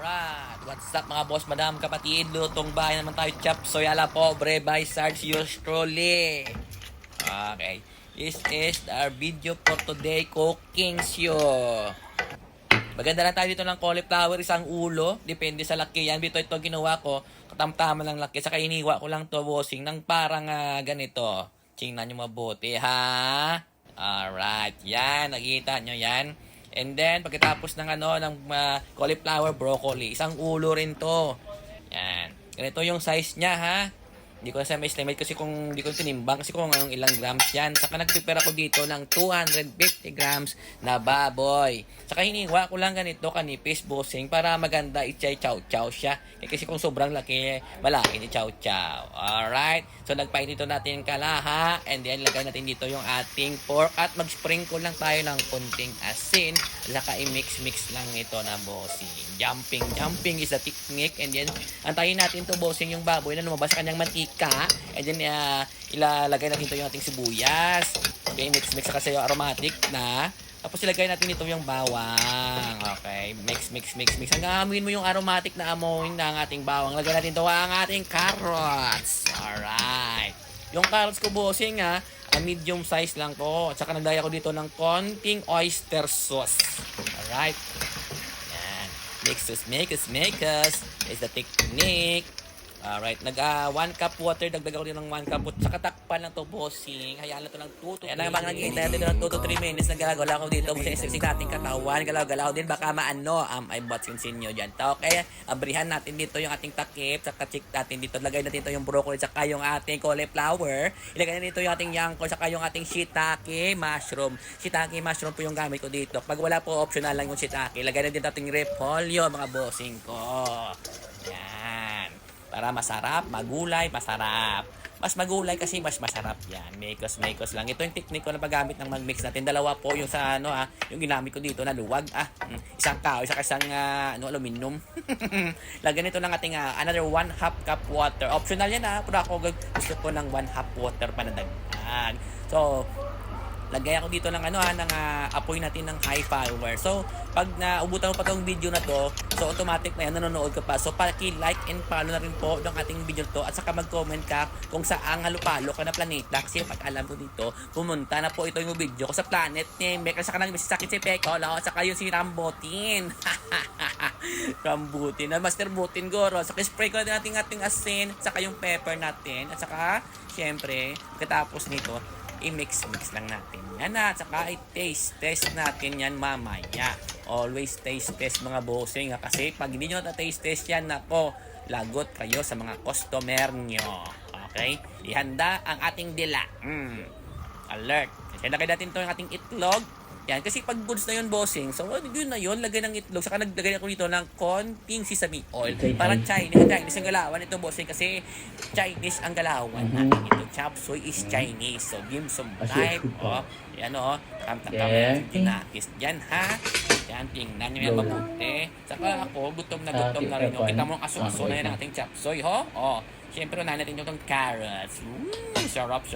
Alright, what's up mga boss, madam, kapatid? Lutong bahay naman tayo, chap. Soy ala pobre by Sarge yours truly. Okay, this is our video for today, cooking show. Maganda lang tayo dito ng cauliflower, isang ulo. Depende sa laki yan. Dito ito ginawa ko, katamtama lang laki. Saka iniwa ko lang to bossing ng parang ganito. Tingnan nyo mabuti, ha? Alright, yan. Nakita nyo yan. And then, pagkatapos ng cauliflower broccoli, isang ulo rin to. Yan. Ganito yung size niya, ha? Hindi ko na ma-estimate kasi kung hindi ko tinimbang kasi kung ilang grams yan. Saka nag-prepare ako dito ng 250 grams na baboy. Saka hiniwa ko lang ganito kanipis bossing para maganda i-chow chow siya. Kasi kung sobrang laki, malaki ni chow chow. Alright? So nagpainito natin yung kalaha and then lagay natin dito yung ating pork at mag-sprinkle lang tayo ng konting asin. Saka i-mix lang ito na bossing. Jumping is the technique and then antayin natin to bossing yung baboy na lumabas sa kanyang mantika. And then, ilalagay natin ito yung ating sibuyas. Okay, mix kasi yung aromatic na. Tapos ilagay natin ito yung bawang. Okay, mix. Hanggang amuin mo yung aromatic na amoy ng ating bawang. Lagay natin ito ang ating carrots. Alright. Yung carrots ko, bossing, medium size lang ko. At saka nagdaya ko dito ng konting oyster sauce. Alright. Yan. Mix us. Is the technique. Alright, 1 cup water, dagdag ako din ng 1 cup water. Saka takpan lang to bossing. Hayaan lang to ng 2 to 3 minutes. Yan ang naghihintay natin ng 2 to 3 minutes. Nagalaw ko dito. Sinisik natin katawan. Galaw din. Baka ay bots insinyo dyan. Okay, abrihan natin dito yung ating takip. Saka check natin dito. Lagay natin dito yung broccoli. Saka yung ating cauliflower. Ilagay natin dito yung ating yangko. Saka yung ating shiitake mushroom. Shiitake mushroom po yung gamit ko dito. Pag wala po, optional lang yung shiitake. Ilagay natin dito ating repolyo, mga bossing ko. Yan. Para masarap, magulay, masarap. Mas magulay kasi mas masarap yan. Makos lang. Ito yung technique ko na paggamit ng mag-mix natin. Dalawa po yung sa yung ginamit ko dito na luwag. Isang kahoy, isang aluminum. Lagyan ito ng ating another 1/2 cup water. Optional yan pero ako gusto ko ng 1/2 water pa na dagdag. So, lagay ako dito ng apoy natin ng high power. So, pag naubutan mo pa tong video na to, so automatic na yan, nanonood ka pa. So, paki-like and follow na rin po ng ating video to at saka mag-comment ka kung saang halupalo ka na planeta. Kasi pag alam ko dito, pumunta na po ito yung video ko sa planet ni Mek. At saka nang sakit si Peko, at saka yung si Rambutin. Rambutin. Master Butin Goro. Saka spray ko natin ating asin, saka yung pepper natin. At saka, syempre, katapos nito, i-mix lang natin yan at saka i-taste natin yan mamaya. Always taste mga bossing kasi pag hindi nyo na-taste yan, nako, lagot kayo sa mga customer nyo. Okay? Ihanda ang ating dila. Alert. Kasi lagay natin ito yung ating itlog. Yan, kasi pag goods na yun, bossing, so yun na yun, lagay ng itlog. Saka naglagay ako dito ng konting sesame oil. Parang Chinese ang galawan ito, bossing, kasi Chinese ang galawan natin ito. Chop suey is Chinese. So, dim sum type. Yan tam-tam tinakis dyan, ha? Yan, tingnan nyo yan mabuti. Saka ako, gutom na rin. Kita mo ang aso-aso na yan ang ating chop suey, ho? Siyempre, unahin natin yung carrots. Sarap.